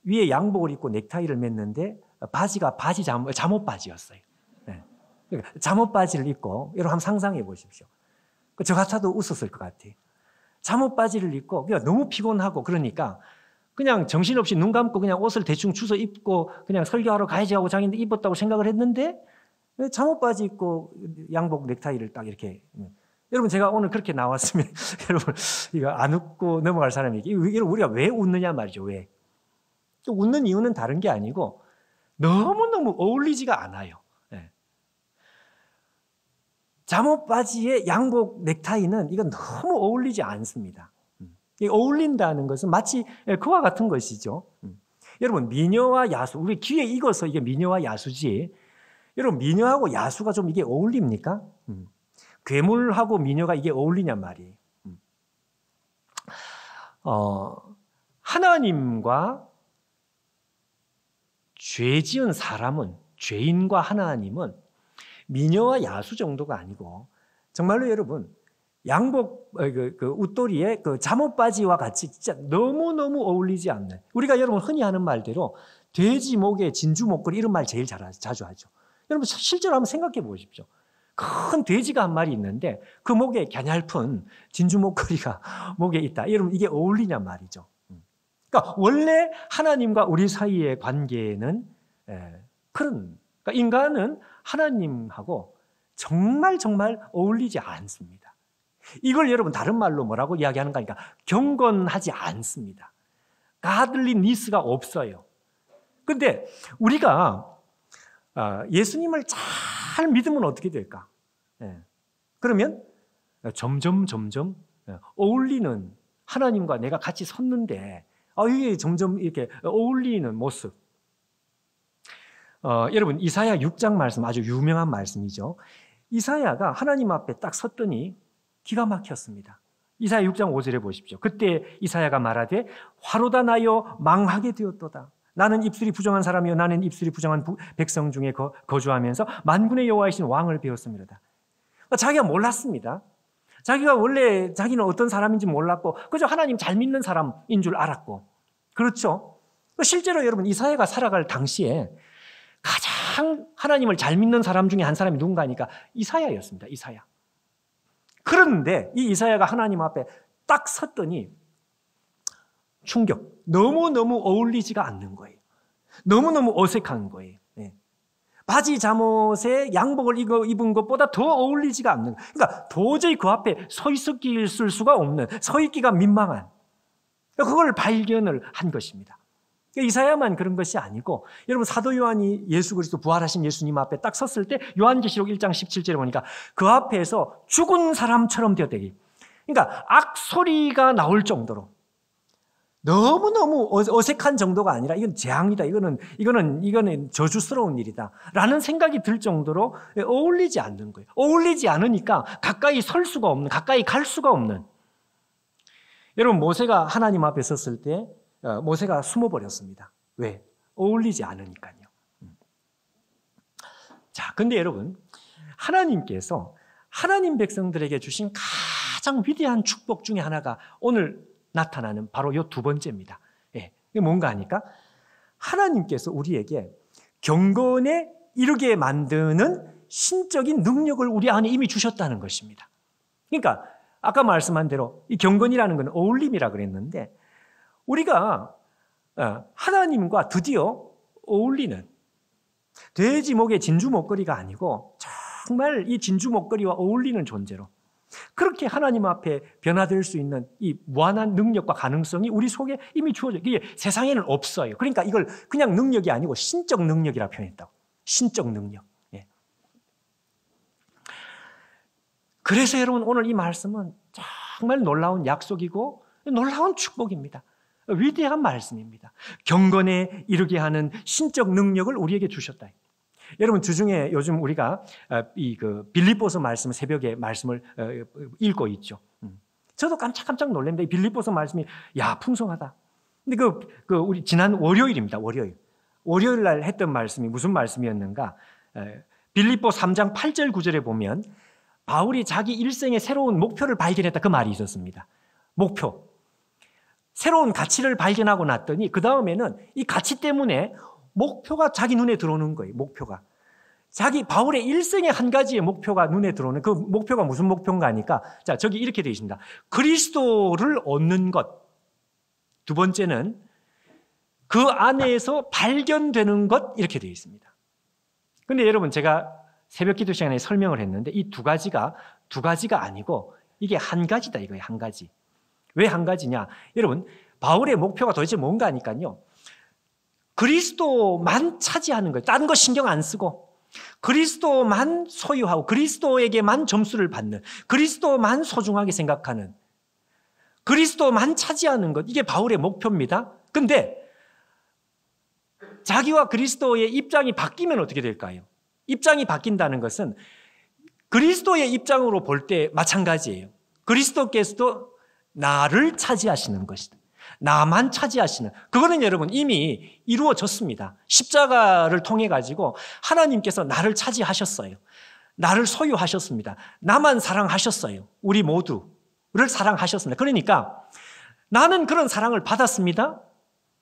위에 양복을 입고 넥타이를 맸는데 바지가 잠옷 바지였어요. 그러니까 잠옷 바지를 입고, 여러분 한번 상상해 보십시오. 저 같아도 웃었을 것 같아요. 잠옷 바지를 입고 그냥 너무 피곤하고 그러니까 그냥 정신없이 눈 감고 그냥 옷을 대충 주워 입고 그냥 설교하러 가야지 하고 자기는 입었다고 생각을 했는데 잠옷 바지 입고 양복 넥타이를 딱 이렇게. 여러분 제가 오늘 그렇게 나왔으면 여러분 이거 안 웃고 넘어갈 사람이, 우리가 왜 웃느냐 말이죠. 왜? 또 웃는 이유는 다른 게 아니고 너무너무 어울리지가 않아요. 잠옷 바지에 양복 넥타이는 이건 너무 어울리지 않습니다. 어울린다는 것은 마치 그와 같은 것이죠. 여러분 미녀와 야수, 우리 귀에 익어서 이게 미녀와 야수지, 여러분 미녀하고 야수가 좀 이게 어울립니까? 괴물하고 미녀가 이게 어울리냔 말이에요. 하나님과 죄 지은 사람은, 죄인과 하나님은 미녀와 야수 정도가 아니고 정말로 여러분 양복 웃도리에 그 잠옷 바지와 같이 진짜 너무너무 어울리지 않는, 우리가 여러분 흔히 하는 말대로 돼지 목에 진주 목걸이 이런 말 제일 자주 하죠. 여러분 실제로 한번 생각해 보십시오. 큰 돼지가 한 마리 있는데 그 목에 갸냘픈 진주 목걸이가 목에 있다. 여러분 이게 어울리냔 말이죠. 그러니까 원래 하나님과 우리 사이의 관계는 그런, 그러니까 인간은 하나님하고 정말 어울리지 않습니다. 이걸 여러분 다른 말로 뭐라고 이야기하는가 하니까 경건하지 않습니다. godliness가 없어요. 그런데 우리가 예수님을 잘 믿으면 어떻게 될까? 그러면 점점 어울리는, 하나님과 내가 같이 섰는데 이게 점점 이렇게 어울리는 모습. 여러분, 이사야 6장 말씀, 아주 유명한 말씀이죠. 이사야가 하나님 앞에 딱 섰더니 기가 막혔습니다. 이사야 6장 5절에 보십시오. 그때 이사야가 말하되 화로다 나여 망하게 되었도다. 나는 입술이 부정한 사람이요 나는 입술이 부정한 백성 중에 거주하면서 만군의 여호와이신 왕을 배웠습니다. 자기가 몰랐습니다. 자기가 원래 자기는 어떤 사람인지 몰랐고 그저 하나님 잘 믿는 사람인 줄 알았고. 그렇죠? 실제로 여러분, 이사야가 살아갈 당시에 가장 하나님을 잘 믿는 사람 중에 한 사람이 누군가니까 이사야였습니다. 이사야. 그런데 이 이사야가 하나님 앞에 딱 섰더니 충격. 너무너무 어울리지가 않는 거예요. 너무너무 어색한 거예요. 바지 잠옷에 양복을 입은 것보다 더 어울리지가 않는 거예요. 그러니까 도저히 그 앞에 서 있을 수가 없는, 서 있기가 민망한, 그걸 발견을 한 것입니다. 이사야만 그런 것이 아니고, 여러분, 사도 요한이 예수 그리스도 부활하신 예수님 앞에 딱 섰을 때 요한계시록 1장 17절에 보니까 그 앞에서 죽은 사람처럼 되었대요. 그러니까 악소리가 나올 정도로, 너무너무 어색한 정도가 아니라 이건 재앙이다, 이거는 저주스러운 일이다 라는 생각이 들 정도로 어울리지 않는 거예요. 어울리지 않으니까 가까이 설 수가 없는, 가까이 갈 수가 없는. 여러분, 모세가 하나님 앞에 섰을 때 모세가 숨어버렸습니다. 왜? 어울리지 않으니까요. 자, 근데 여러분, 하나님께서 하나님 백성들에게 주신 가장 위대한 축복 중에 하나가 오늘 나타나는 바로 이 두 번째입니다. 이게 뭔가 하니까 하나님께서 우리에게 경건에 이르게 만드는 신적인 능력을 우리 안에 이미 주셨다는 것입니다. 그러니까 아까 말씀한 대로 이 경건이라는 건 어울림이라 그랬는데, 우리가 하나님과 드디어 어울리는, 돼지 목에 진주 목걸이가 아니고 정말 이 진주 목걸이와 어울리는 존재로 그렇게 하나님 앞에 변화될 수 있는 이 무한한 능력과 가능성이 우리 속에 이미 주어져, 이게 세상에는 없어요. 그러니까 이걸 그냥 능력이 아니고 신적 능력이라 표현했다고. 신적 능력. 그래서 여러분, 오늘 이 말씀은 정말 놀라운 약속이고 놀라운 축복입니다. 위대한 말씀입니다. 경건에 이르게 하는 신적 능력을 우리에게 주셨다. 여러분, 주중에 요즘 우리가 빌립보서 말씀, 새벽에 말씀을 읽고 있죠. 저도 깜짝 놀랐는데 이 빌립보서 말씀이 풍성하다. 근데 우리 지난 월요일입니다. 월요일 날 했던 말씀이 무슨 말씀이었는가? 빌립보 3장 8절 9절에 보면 바울이 자기 일생의 새로운 목표를 발견했다, 그 말이 있었습니다. 목표. 새로운 가치를 발견하고 났더니 그 다음에는 이 가치 때문에 목표가 자기 눈에 들어오는 거예요. 목표가. 바울의 일생의 한 가지의 목표가 눈에 들어오는, 그 목표가 무슨 목표인가 하니까, 자, 저기 이렇게 되어 있습니다. 그리스도를 얻는 것. 두 번째는 그 안에서 발견되는 것, 이렇게 되어 있습니다. 근데 여러분, 제가 새벽 기도 시간에 설명을 했는데 이 두 가지가 아니고 이게 한 가지다, 이거예요. 한 가지. 왜 한 가지냐? 여러분, 바울의 목표가 도대체 뭔가 하니까요, 그리스도만 차지하는 거예요. 다른 거 신경 안 쓰고 그리스도만 소유하고 그리스도에게만 점수를 받는, 그리스도만 소중하게 생각하는, 그리스도만 차지하는 것, 이게 바울의 목표입니다. 근데 자기와 그리스도의 입장이 바뀌면 어떻게 될까요? 입장이 바뀐다는 것은 그리스도의 입장으로 볼 때 마찬가지예요. 그리스도께서도 나를 차지하시는 것이다. 나만 차지하시는, 그거는 여러분 이미 이루어졌습니다. 십자가를 통해 가지고 하나님께서 나를 차지하셨어요. 나를 소유하셨습니다. 나만 사랑하셨어요. 우리 모두를 사랑하셨습니다. 그러니까 나는 그런 사랑을 받았습니다.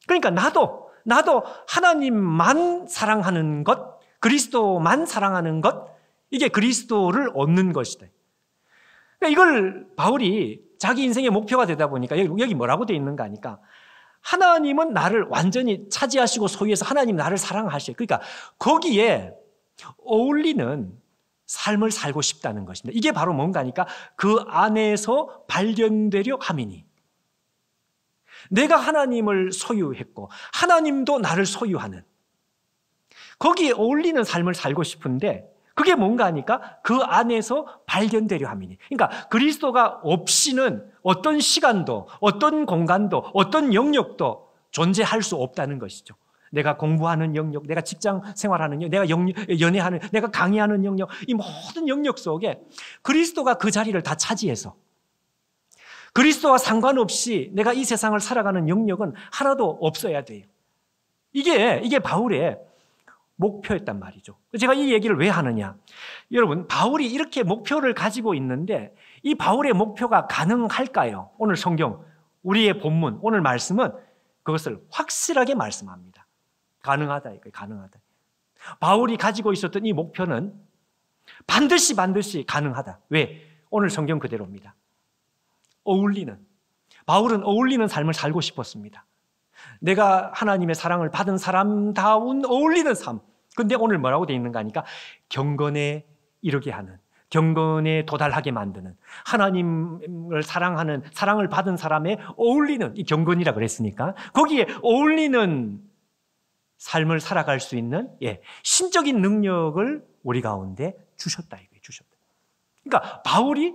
그러니까 나도 하나님만 사랑하는 것, 그리스도만 사랑하는 것, 이게 그리스도를 얻는 것이다. 그러니까 이걸 바울이 자기 인생의 목표가 되다 보니까 여기 뭐라고 되어 있는가 하니까, 하나님은 나를 완전히 차지하시고 소유해서 하나님 나를 사랑하셔요. 그러니까 거기에 어울리는 삶을 살고 싶다는 것입니다. 이게 바로 뭔가 하니까 그 안에서 발견되려 함이니, 내가 하나님을 소유했고 하나님도 나를 소유하는, 거기에 어울리는 삶을 살고 싶은데 그게 뭔가 하니까 그 안에서 발견되려 함이니. 그러니까 그리스도가 없이는 어떤 시간도, 어떤 공간도, 어떤 영역도 존재할 수 없다는 것이죠. 내가 공부하는 영역, 내가 직장 생활하는 영역, 내가 연애하는, 내가 강의하는 영역, 이 모든 영역 속에 그리스도가 그 자리를 다 차지해서 그리스도와 상관없이 내가 이 세상을 살아가는 영역은 하나도 없어야 돼요. 이게 바울의 목표였단 말이죠. 제가 이 얘기를 왜 하느냐? 여러분, 바울이 이렇게 목표를 가지고 있는데 이 바울의 목표가 가능할까요? 오늘 성경, 우리의 본문, 오늘 말씀은 그것을 확실하게 말씀합니다. 가능하다, 이거예요. 가능하다. 바울이 가지고 있었던 이 목표는 반드시 가능하다. 왜? 오늘 성경 그대로입니다. 어울리는, 바울은 어울리는 삶을 살고 싶었습니다. 내가 하나님의 사랑을 받은 사람다운 어울리는 삶. 근데 오늘 뭐라고 되어 있는가 하니까 경건에 이르게 하는, 경건에 도달하게 만드는, 하나님을 사랑하는, 사랑을 받은 사람에 어울리는, 이 경건이라 그랬으니까 거기에 어울리는 삶을 살아갈 수 있는 신적인 능력을 우리 가운데 주셨다. 이거예요. 주셨다. 그러니까 바울이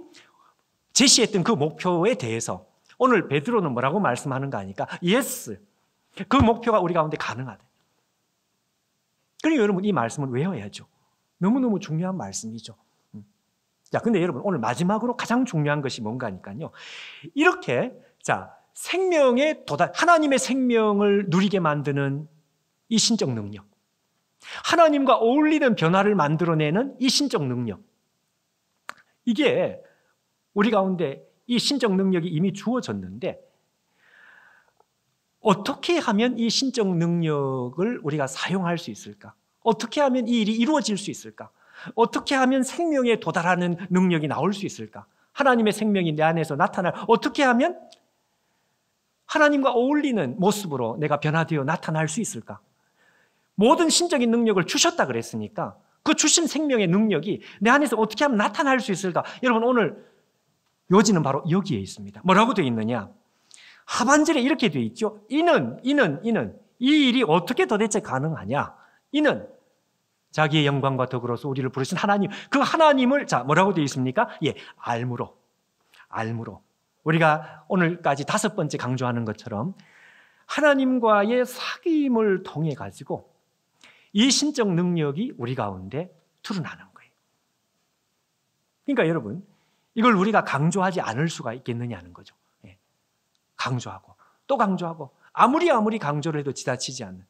제시했던 그 목표에 대해서 오늘 베드로는 뭐라고 말씀하는가 하니까 예스, 그 목표가 우리 가운데 가능하다. 그러니까 여러분 이 말씀을 외워야죠. 너무너무 중요한 말씀이죠. 자, 근데 여러분 오늘 마지막으로 가장 중요한 것이 뭔가 하니까요. 이렇게 생명의 도달, 하나님의 생명을 누리게 만드는 이 신적 능력, 하나님과 어울리는 변화를 만들어내는 이 신적 능력, 이게 우리 가운데 이 신적 능력이 이미 주어졌는데 어떻게 하면 이 신적 능력을 우리가 사용할 수 있을까? 어떻게 하면 이 일이 이루어질 수 있을까? 어떻게 하면 생명에 도달하는 능력이 나올 수 있을까? 하나님의 생명이 내 안에서 나타날, 어떻게 하면 하나님과 어울리는 모습으로 내가 변화되어 나타날 수 있을까? 모든 신적인 능력을 주셨다 그랬으니까 그 주신 생명의 능력이 내 안에서 어떻게 하면 나타날 수 있을까? 여러분 오늘 요지는 바로 여기에 있습니다. 뭐라고 되어 있느냐? 하반절에 이렇게 되어 있죠. 이는 이 일이 어떻게 도대체 가능하냐? 이는 자기의 영광과 덕으로서 우리를 부르신 하나님, 그 하나님을 뭐라고 되어 있습니까? 알므로. 우리가 오늘까지 5번째 강조하는 것처럼 하나님과의 사귐을 통해 가지고 이 신적 능력이 우리 가운데 드러나는 거예요. 그러니까 여러분, 이걸 우리가 강조하지 않을 수가 있겠느냐는 거죠. 강조하고 또 강조하고 아무리 강조를 해도 지나치지 않는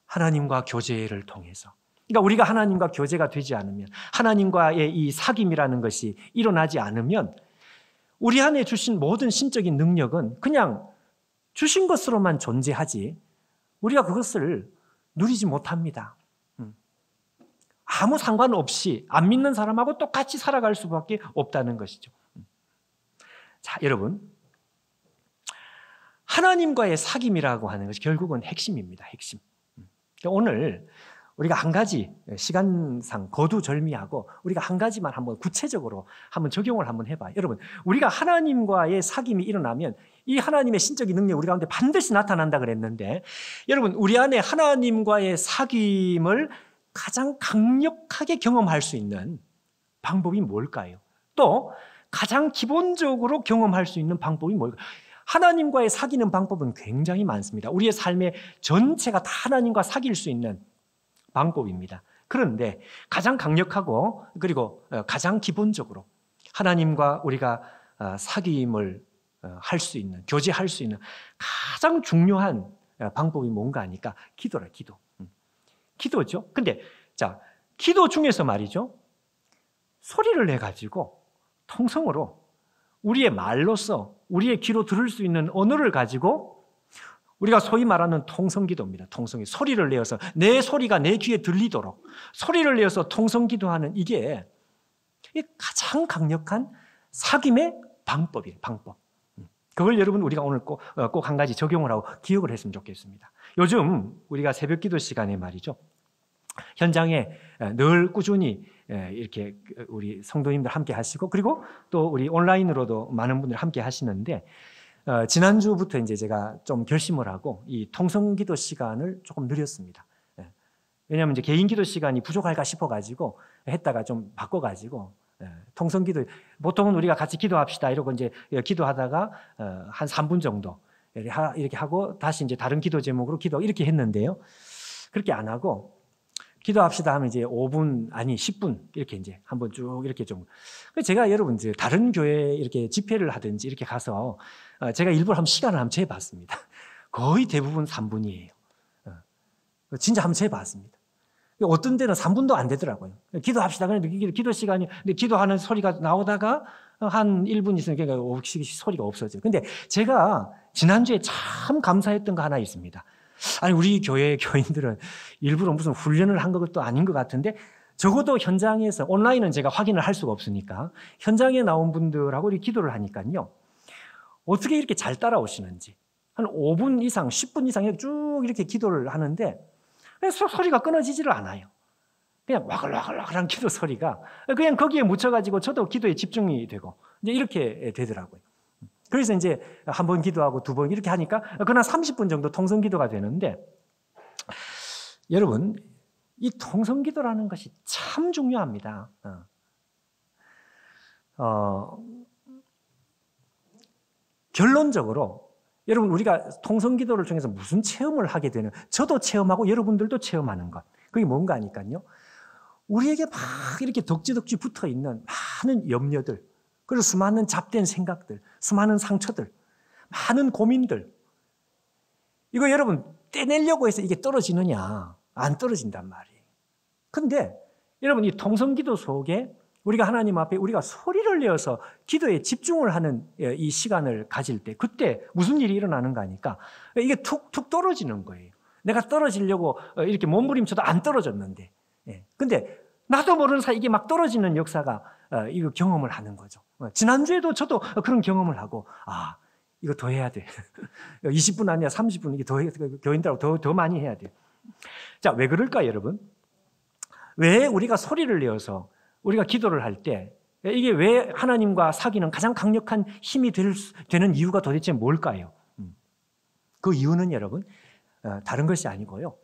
하나님과 교제를 통해서, 그러니까 우리가 하나님과 교제가 되지 않으면, 하나님과의 이 사귐이라는 것이 일어나지 않으면 우리 안에 주신 모든 신적인 능력은 그냥 주신 것으로만 존재하지 우리가 그것을 누리지 못합니다. 아무 상관없이 안 믿는 사람하고 똑같이 살아갈 수밖에 없다는 것이죠. 자, 여러분, 하나님과의 사귐이라고 하는 것이 결국은 핵심입니다. 핵심. 오늘 우리가 한 가지, 시간상 거두절미하고 우리가 한 가지만 한번 구체적으로 한번 적용을 한번 해봐요. 여러분, 우리가 하나님과의 사귐이 일어나면 이 하나님의 신적인 능력이 우리 가운데 반드시 나타난다 그랬는데, 여러분 우리 안에 하나님과의 사귐을 가장 강력하게 경험할 수 있는 방법이 뭘까요? 또 가장 기본적으로 경험할 수 있는 방법이 뭘까요? 하나님과의 사귀는 방법은 굉장히 많습니다. 우리의 삶의 전체가 다 하나님과 사귈 수 있는 방법입니다. 그런데 가장 강력하고 그리고 가장 기본적으로 하나님과 우리가 사귐을 할 수 있는, 교제할 수 있는 가장 중요한 방법이 뭔가 하니까 기도라, 기도. 기도죠. 근데 기도 중에서 말이죠, 소리를 내가지고 통성으로 우리의 말로서 우리의 귀로 들을 수 있는 언어를 가지고 우리가 소위 말하는 통성기도입니다. 통성기, 소리를 내어서 내 소리가 내 귀에 들리도록 소리를 내어서 통성기도하는 이게 가장 강력한 사귐의 방법이에요. 방법. 그걸 여러분 우리가 오늘 꼭 한 가지 적용을 하고 기억을 했으면 좋겠습니다. 요즘 우리가 새벽기도 시간에 말이죠, 현장에 늘 꾸준히 이렇게 우리 성도님들 함께 하시고, 그리고 또 우리 온라인으로도 많은 분들 함께 하시는데, 지난주부터 이제 제가 좀 결심을 하고 이 통성기도 시간을 조금 늘렸습니다. 왜냐하면 이제 개인 기도 시간이 부족할까 싶어가지고 했다가 좀 바꿔가지고 통성기도 보통은 우리가 같이 기도합시다 이러고 이제 기도하다가 한 3분 정도 이렇게 하고 다시 이제 다른 기도 제목으로 기도 이렇게 했는데요. 그렇게 안 하고 기도합시다 하면 이제 5분 아니 10분 이렇게 이제 한번 쭉 이렇게 좀. 제가 여러분 이제 다른 교회 이렇게 집회를 하든지 이렇게 가서 제가 일부러 한번 시간을 한번 재봤습니다. 거의 대부분 3분이에요. 진짜 한번 재봤습니다. 어떤 데는 3분도 안 되더라고요. 기도합시다. 그런데 기도 시간이, 근데 기도하는 소리가 나오다가 한 1분 있으니까 소리가 없어져요. 근데 제가 지난주에 참 감사했던 거 하나 있습니다. 아니, 우리 교회 교인들은 일부러 무슨 훈련을 한 것도 아닌 것 같은데 적어도 현장에서, 온라인은 제가 확인을 할 수가 없으니까 현장에 나온 분들하고 우리 기도를 하니까요. 어떻게 이렇게 잘 따라오시는지. 한 5분 이상, 10분 이상 쭉 이렇게 기도를 하는데 소리가 끊어지지를 않아요. 그냥 와글와글와글한 기도 소리가 그냥 거기에 묻혀가지고 저도 기도에 집중이 되고 이제 이렇게 되더라고요. 그래서 이제 한 번 기도하고 두 번 이렇게 하니까 그날 30분 정도 통성 기도가 되는데 여러분 이 통성 기도라는 것이 참 중요합니다. 결론적으로 여러분 우리가 통성 기도를 통해서 무슨 체험을 하게 되는, 저도 체험하고 여러분들도 체험하는 것, 그게 뭔가 하니까요. 우리에게 막 이렇게 덕지덕지 붙어 있는 많은 염려들, 그리고 수많은 잡된 생각들, 수많은 상처들, 많은 고민들, 이거 여러분 떼내려고 해서 이게 떨어지느냐? 안 떨어진단 말이에요. 그런데 여러분 이 통성 기도 속에 우리가 하나님 앞에 우리가 소리를 내어서 기도에 집중을 하는 이 시간을 가질 때 그때 무슨 일이 일어나는가 하니까 이게 툭툭 떨어지는 거예요. 내가 떨어지려고 이렇게 몸부림쳐도 안 떨어졌는데, 근데 나도 모르는 사이 이게 막 떨어지는 역사가 이거 경험을 하는 거죠. 지난주에도 저도 그런 경험을 하고 이거 더 해야 돼. 20분 아니야 30분 이게 더 교인들하고 더 많이 해야 돼. 자, 왜 그럴까요, 여러분? 왜 우리가 소리를 내어서 우리가 기도를 할 때 이게 왜 하나님과 사귀는 가장 강력한 힘이 되는 이유가 도대체 뭘까요? 그 이유는 여러분 다른 것이 아니고요.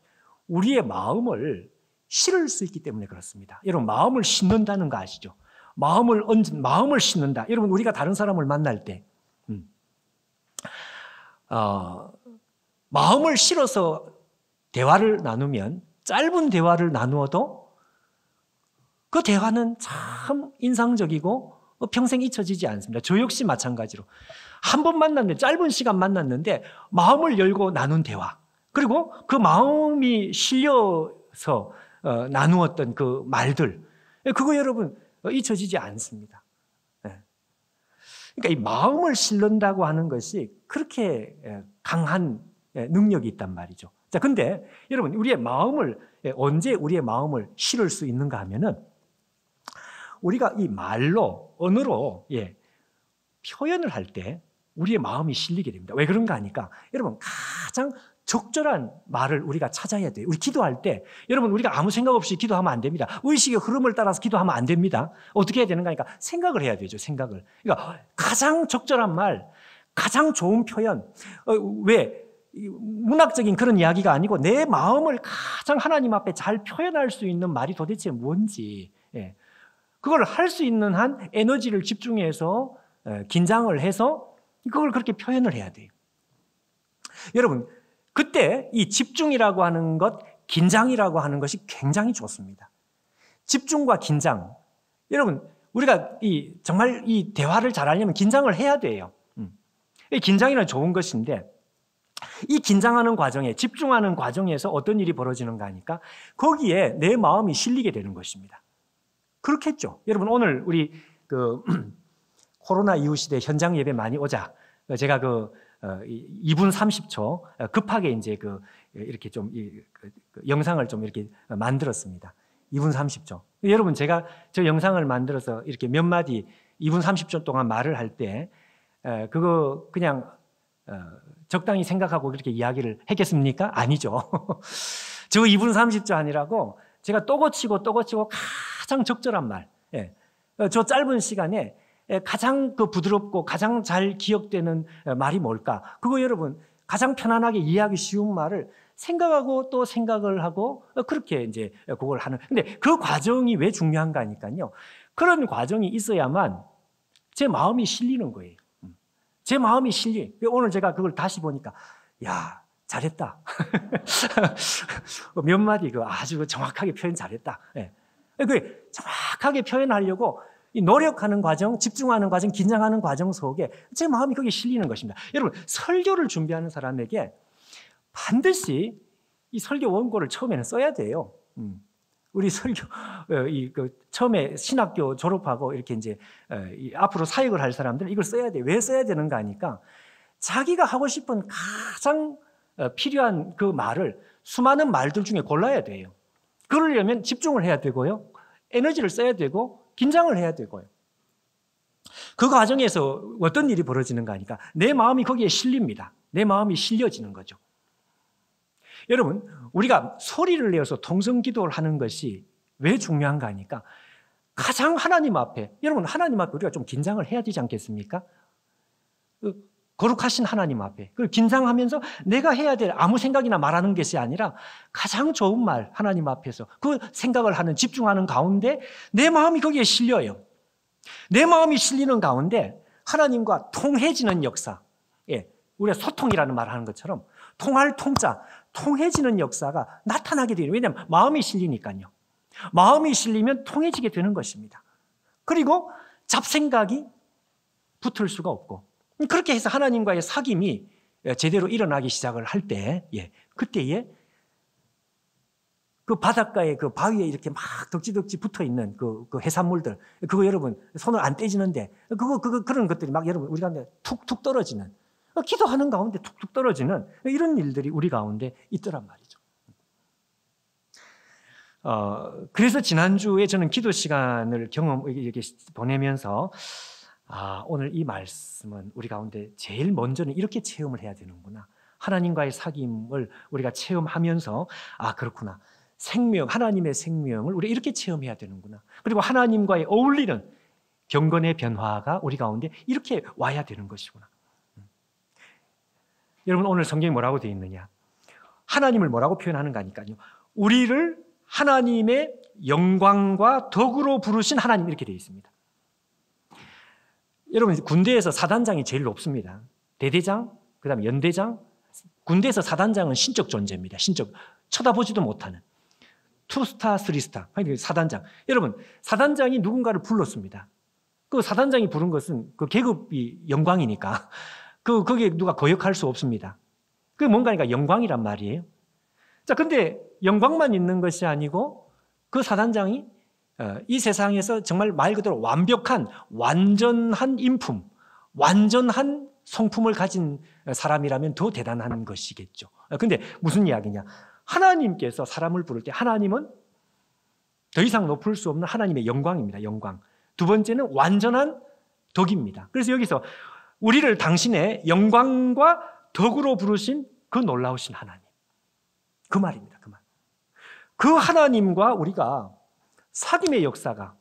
우리의 마음을 실을 수 있기 때문에 그렇습니다. 여러분 마음을 싣는다는 거 아시죠? 마음을 싣는다. 여러분 우리가 다른 사람을 만날 때 마음을 실어서 대화를 나누면 짧은 대화를 나누어도 그 대화는 참 인상적이고 평생 잊혀지지 않습니다. 저 역시 마찬가지로 한 번 만났는데 짧은 시간 만났는데 마음을 열고 나눈 대화, 그리고 그 마음이 실려서 나누었던 그 말들, 그거 여러분 잊혀지지 않습니다. 그러니까 이 마음을 실른다고 하는 것이 그렇게 강한 능력이 있단 말이죠. 자, 근데 여러분 우리의 마음을 언제 우리의 마음을 실을 수 있는가 하면은 우리가 이 말로, 언어로 표현을 할 때 우리의 마음이 실리게 됩니다. 왜 그런가 하니까 여러분 가장 적절한 말을 우리가 찾아야 돼요. 우리 기도할 때 여러분 우리가 아무 생각 없이 기도하면 안 됩니다. 의식의 흐름을 따라서 기도하면 안 됩니다. 어떻게 해야 되는가 하니까 생각을 해야 되죠. 생각을. 그러니까 가장 적절한 말, 가장 좋은 표현. 왜? 문학적인 그런 이야기가 아니고 내 마음을 가장 하나님 앞에 잘 표현할 수 있는 말이 도대체 뭔지, 그걸 할 수 있는 한 에너지를 집중해서 긴장을 해서 그걸 그렇게 표현을 해야 돼요. 여러분 그때 이 집중이라고 하는 것, 긴장이라고 하는 것이 굉장히 좋습니다. 집중과 긴장. 여러분 우리가 정말 이 대화를 잘하려면 긴장을 해야 돼요. 이 긴장이란 좋은 것인데 이 긴장하는 과정에, 집중하는 과정에서 어떤 일이 벌어지는가 하니까 거기에 내 마음이 실리게 되는 것입니다. 그렇겠죠. 여러분 오늘 우리 코로나 이후 시대 현장 예배 많이 오자. 제가 2분 30초 급하게 이제 이렇게 좀 영상을 좀 이렇게 만들었습니다. 2분 30초. 여러분 제가 저 영상을 만들어서 이렇게 몇 마디 2분 30초 동안 말을 할 때 그거 그냥 적당히 생각하고 그렇게 이야기를 했겠습니까? 아니죠. 저 2분 30초 아니라고 제가 또 고치고 가장 적절한 말, 저 짧은 시간에 가장 부드럽고 가장 잘 기억되는 말이 뭘까? 그거 여러분 가장 편안하게 이해하기 쉬운 말을 생각하고 또 생각을 하고 그렇게 이제 그걸 하는. 근데 그 과정이 왜 중요한가 하니까요. 그런 과정이 있어야만 제 마음이 실리는 거예요. 제 마음이 실리. 오늘 제가 그걸 다시 보니까 야, 잘했다. 몇 마디 아주 정확하게 표현 잘했다. 예. 그 정확하게 표현하려고 이 노력하는 과정, 집중하는 과정, 긴장하는 과정 속에 제 마음이 거기에 실리는 것입니다. 여러분, 설교를 준비하는 사람에게 반드시 이 설교 원고를 처음에는 써야 돼요. 우리 설교 처음에 신학교 졸업하고 이렇게 이제 앞으로 사역을 할 사람들은 이걸 써야 돼. 왜 써야 되는가 하니까 자기가 하고 싶은 가장 필요한 그 말을 수많은 말들 중에 골라야 돼요. 그러려면 집중을 해야 되고요. 에너지를 써야 되고 긴장을 해야 되고요. 그 과정에서 어떤 일이 벌어지는가 하니까 내 마음이 거기에 실립니다. 내 마음이 실려지는 거죠. 여러분, 우리가 소리를 내어서 통성기도를 하는 것이 왜 중요한가 하니까 가장 하나님 앞에, 여러분 하나님 앞에 우리가 좀 긴장을 해야 되지 않겠습니까? 거룩하신 하나님 앞에. 그걸 긴장하면서 내가 해야 될 아무 생각이나 말하는 것이 아니라 가장 좋은 말 하나님 앞에서 그 생각을 하는, 집중하는 가운데 내 마음이 거기에 실려요. 내 마음이 실리는 가운데 하나님과 통해지는 역사, 우리가 소통이라는 말을 하는 것처럼 통할 통자, 통해지는 역사가 나타나게 돼요. 왜냐하면 마음이 실리니까요. 마음이 실리면 통해지게 되는 것입니다. 그리고 잡생각이 붙을 수가 없고, 그렇게 해서 하나님과의 사귐이 제대로 일어나기 시작을 할 때, 그때에 그 바닷가에 그 바위에 이렇게 막 덕지덕지 붙어 있는 그 해산물들, 그거 여러분 손을 안 떼지는데, 그런 것들이 막 여러분 우리 가운데 툭툭 떨어지는, 기도하는 가운데 툭툭 떨어지는 이런 일들이 우리 가운데 있더란 말이죠. 그래서 지난주에 저는 기도 시간을 이렇게 보내면서 오늘 이 말씀은 우리 가운데 제일 먼저는 이렇게 체험을 해야 되는구나. 하나님과의 사귐을 우리가 체험하면서 그렇구나. 생명, 하나님의 생명을 우리가 이렇게 체험해야 되는구나. 그리고 하나님과의 어울리는 경건의 변화가 우리 가운데 이렇게 와야 되는 것이구나. 여러분, 오늘 성경에 뭐라고 되어 있느냐? 하나님을 뭐라고 표현하는가 하니까요. 우리를 하나님의 영광과 덕으로 부르신 하나님, 이렇게 되어 있습니다. 여러분, 군대에서 사단장이 제일 높습니다. 대대장, 그 다음에 연대장. 군대에서 사단장은 신적 존재입니다. 신적, 쳐다보지도 못하는. 2스타, 3스타, 사단장. 여러분, 사단장이 누군가를 불렀습니다. 그 사단장이 부른 것은 그 계급이 영광이니까 거기에 누가 거역할 수 없습니다. 그게 뭔가니까 영광이란 말이에요. 자, 근데 영광만 있는 것이 아니고 그 사단장이 이 세상에서 정말 말 그대로 완벽한, 완전한 인품, 완전한 성품을 가진 사람이라면 더 대단한 것이겠죠. 근데 무슨 이야기냐? 하나님께서 사람을 부를 때 하나님은 더 이상 높을 수 없는 하나님의 영광입니다. 영광. 두 번째는 완전한 덕입니다. 그래서 여기서 우리를 당신의 영광과 덕으로 부르신 그 놀라우신 하나님. 그 말입니다. 그 말. 그 하나님과 우리가 사귐의 역사가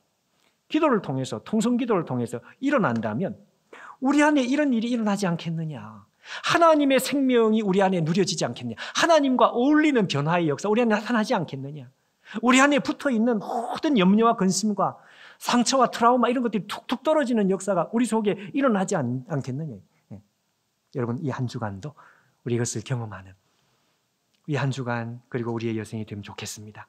기도를 통해서, 통성기도를 통해서 일어난다면 우리 안에 이런 일이 일어나지 않겠느냐. 하나님의 생명이 우리 안에 누려지지 않겠느냐. 하나님과 어울리는 변화의 역사 우리 안에 나타나지 않겠느냐. 우리 안에 붙어있는 모든 염려와 근심과 상처와 트라우마 이런 것들이 툭툭 떨어지는 역사가 우리 속에 일어나지 않겠느냐. 여러분, 이 한 주간도 우리 이것을 경험하는 이 한 주간, 그리고 우리의 여생이 되면 좋겠습니다.